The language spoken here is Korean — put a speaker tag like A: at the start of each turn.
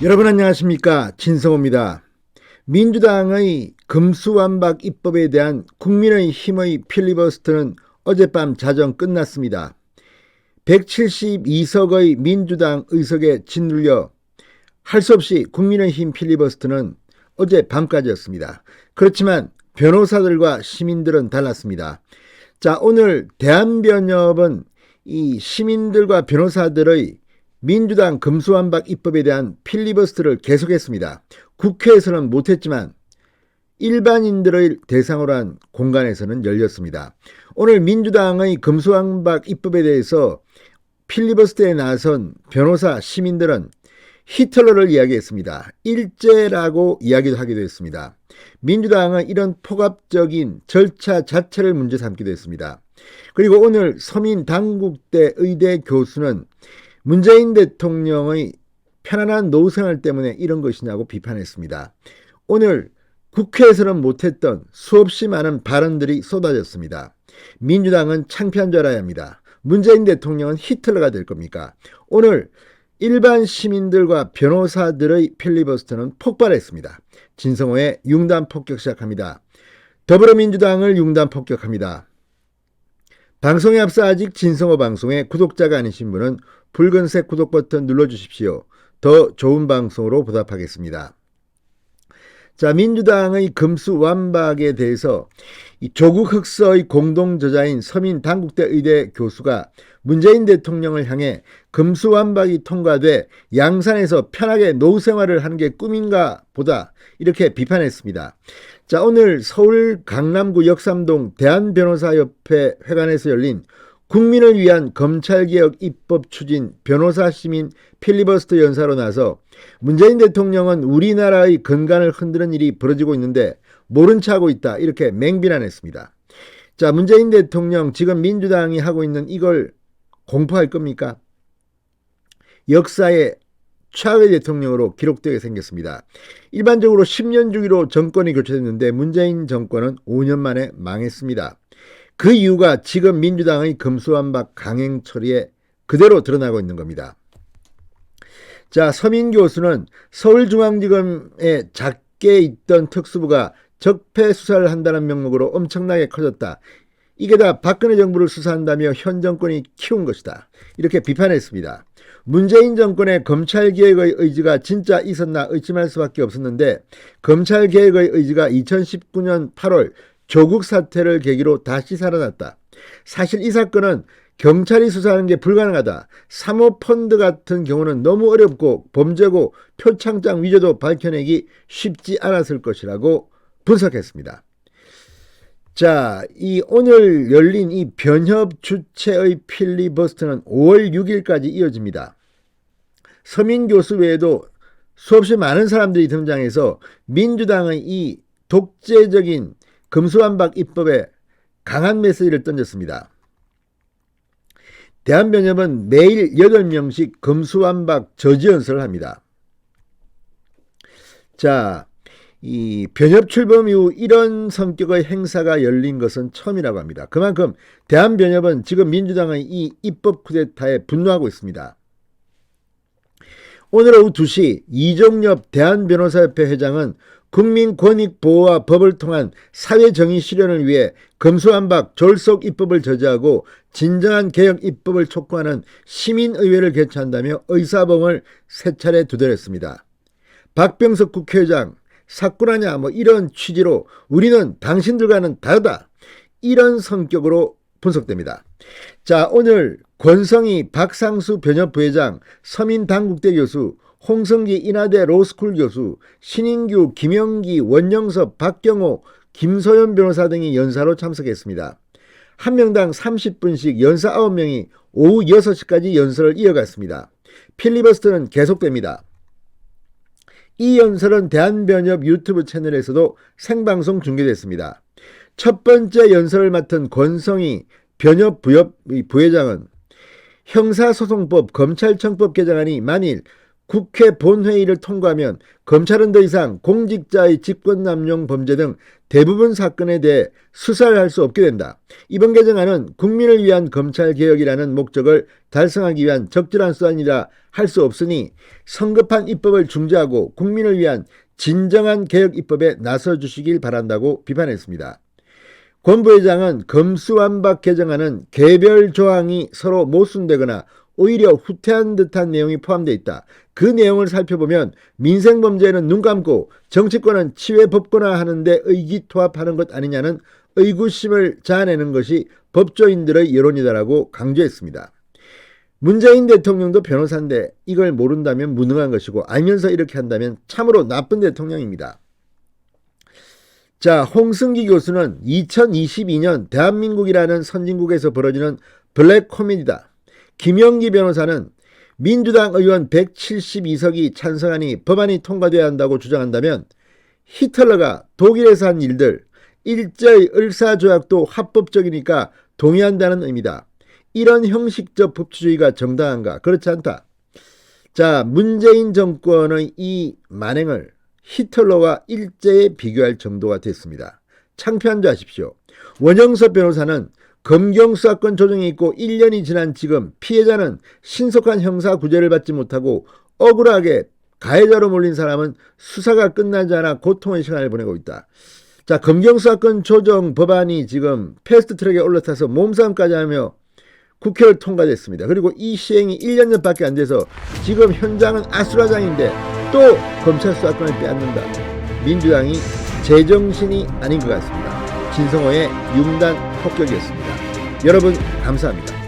A: 여러분 안녕하십니까, 진성호입니다. 민주당의 금수완박 입법에 대한 국민의힘의 필리버스터는 어젯밤 자정 끝났습니다. 172석의 민주당 의석에 짓눌려 할 수 없이 국민의힘 필리버스터는 어제 밤까지였습니다. 그렇지만 변호사들과 시민들은 달랐습니다. 자, 오늘 대한변협은 이 시민들과 변호사들의 민주당 금수완박 입법에 대한 필리버스터를 계속했습니다. 국회에서는 못했지만 일반인들의 대상으로 한 공간에서는 열렸습니다. 오늘 민주당의 금수완박 입법에 대해서 필리버스터에 나선 변호사 시민들은 히틀러를 이야기했습니다. 일제라고 이야기도 하기도 했습니다. 민주당은 이런 폭압적인 절차 자체를 문제 삼기도 했습니다. 그리고 오늘 서민 당국대 의대 교수는 문재인 대통령의 편안한 노후생활 때문에 이런 것이냐고 비판했습니다. 오늘 국회에서는 못했던 수없이 많은 발언들이 쏟아졌습니다. 민주당은 창피한 줄 알아야 합니다. 문재인 대통령은 히틀러가 될 겁니까? 오늘 일반 시민들과 변호사들의 필리버스터는 폭발했습니다. 진성호의 융단 폭격 시작합니다. 더불어민주당을 융단 폭격합니다. 방송에 앞서 아직 진성호 방송에 구독자가 아니신 분은 붉은색 구독 버튼 눌러주십시오. 더 좋은 방송으로 보답하겠습니다. 자, 민주당의 금수완박에 대해서 조국 흑서의 공동저자인 서민 당국대 의대 교수가 문재인 대통령을 향해 금수완박이 통과돼 양산에서 편하게 노후생활을 하는 게 꿈인가 보다 이렇게 비판했습니다. 자, 오늘 서울 강남구 역삼동 대한변호사협회 회관에서 열린 국민을 위한 검찰개혁 입법 추진 변호사 시민 필리버스터 연사로 나서 문재인 대통령은 우리나라의 근간을 흔드는 일이 벌어지고 있는데 모른 체 하고 있다 이렇게 맹비난했습니다. 자, 문재인 대통령 지금 민주당이 하고 있는 이걸 공포할 겁니까? 역사의 최악의 대통령으로 기록되게 생겼습니다. 일반적으로 10년 주기로 정권이 교체됐는데 문재인 정권은 5년 만에 망했습니다. 그 이유가 지금 민주당의 금수완박 강행 처리에 그대로 드러나고 있는 겁니다. 자, 서민 교수는 서울중앙지검에 작게 있던 특수부가 적폐 수사를 한다는 명목으로 엄청나게 커졌다. 이게 다 박근혜 정부를 수사한다며 현 정권이 키운 것이다. 이렇게 비판했습니다. 문재인 정권의 검찰개혁의 의지가 진짜 있었나 의심할 수밖에 없었는데 검찰개혁의 의지가 2019년 8월 조국 사태를 계기로 다시 살아났다. 사실 이 사건은 경찰이 수사하는 게 불가능하다. 사모펀드 같은 경우는 너무 어렵고 범죄고 표창장 위조도 밝혀내기 쉽지 않았을 것이라고 분석했습니다. 자, 이 오늘 열린 이 변협 주최의 필리버스터는 5월 6일까지 이어집니다. 서민 교수 외에도 수없이 많은 사람들이 등장해서 민주당의 이 독재적인 금수완박 입법에 강한 메시지를 던졌습니다. 대한변협은 매일 8명씩 금수완박 저지연설을 합니다. 자, 이 변협 출범 이후 이런 성격의 행사가 열린 것은 처음이라고 합니다. 그만큼 대한변협은 지금 민주당의 이 입법 쿠데타에 분노하고 있습니다. 오늘 오후 2시 이종엽 대한변호사협회 회장은 국민권익보호와 법을 통한 사회정의 실현을 위해 금수완박 졸속 입법을 저지하고 진정한 개혁 입법을 촉구하는 시민의회를 개최한다며 의사봉을 세 차례 두드렸습니다. 박병석 국회의장 사꾸라냐 이런 취지로 우리는 당신들과는 다르다 이런 성격으로 분석됩니다. 자, 오늘 권성희 박상수 변협 부회장, 서민당국대 교수, 홍성기 인하대 로스쿨 교수, 신인규, 김영기, 원영섭, 박경호, 김소연 변호사 등이 연사로 참석했습니다. 한 명당 30분씩 연사 9명이 오후 6시까지 연설을 이어갔습니다. 필리버스터는 계속됩니다. 이 연설은 대한변협 유튜브 채널에서도 생방송 중계됐습니다. 첫 번째 연설을 맡은 권성희 변협 부회장은 형사소송법 검찰청법 개정안이 만일 국회 본회의를 통과하면 검찰은 더 이상 공직자의 직권남용 범죄 등 대부분 사건에 대해 수사를 할 수 없게 된다. 이번 개정안은 국민을 위한 검찰개혁이라는 목적을 달성하기 위한 적절한 수단이라 할 수 없으니 성급한 입법을 중지하고 국민을 위한 진정한 개혁 입법에 나서주시길 바란다고 비판했습니다. 권 부회장은 검수완박 개정안은 개별 조항이 서로 모순되거나 오히려 후퇴한 듯한 내용이 포함되어 있다. 그 내용을 살펴보면 민생범죄에는 눈 감고 정치권은 치외 법권화하는 데 의기투합하는 것 아니냐는 의구심을 자아내는 것이 법조인들의 여론이다라고 강조했습니다. 문재인 대통령도 변호사인데 이걸 모른다면 무능한 것이고 알면서 이렇게 한다면 참으로 나쁜 대통령입니다. 자, 홍승기 교수는 2022년 대한민국이라는 선진국에서 벌어지는 블랙 코미디다. 김영기 변호사는 민주당 의원 172석이 찬성하니 법안이 통과돼야 한다고 주장한다면 히틀러가 독일에서 한 일들, 일제의 을사조약도 합법적이니까 동의한다는 의미다. 이런 형식적 법치주의가 정당한가? 그렇지 않다. 자, 문재인 정권의 이 만행을 히틀러와 일제에 비교할 정도가 됐습니다. 창피한 줄 아십시오. 원영섭 변호사는 검경수사권 조정이 있고 1년이 지난 지금 피해자는 신속한 형사 구제를 받지 못하고 억울하게 가해자로 몰린 사람은 수사가 끝나지 않아 고통의 시간을 보내고 있다. 자, 검경수사권 조정 법안이 지금 패스트트랙에 올라타서 몸싸움까지 하며 국회를 통과됐습니다. 그리고 이 시행이 1년 전밖에 안 돼서 지금 현장은 아수라장인데 또 검찰 수사권을 빼앗는다. 민주당이 제정신이 아닌 것 같습니다. 진성호의 융단 폭격이었습니다. 여러분 감사합니다.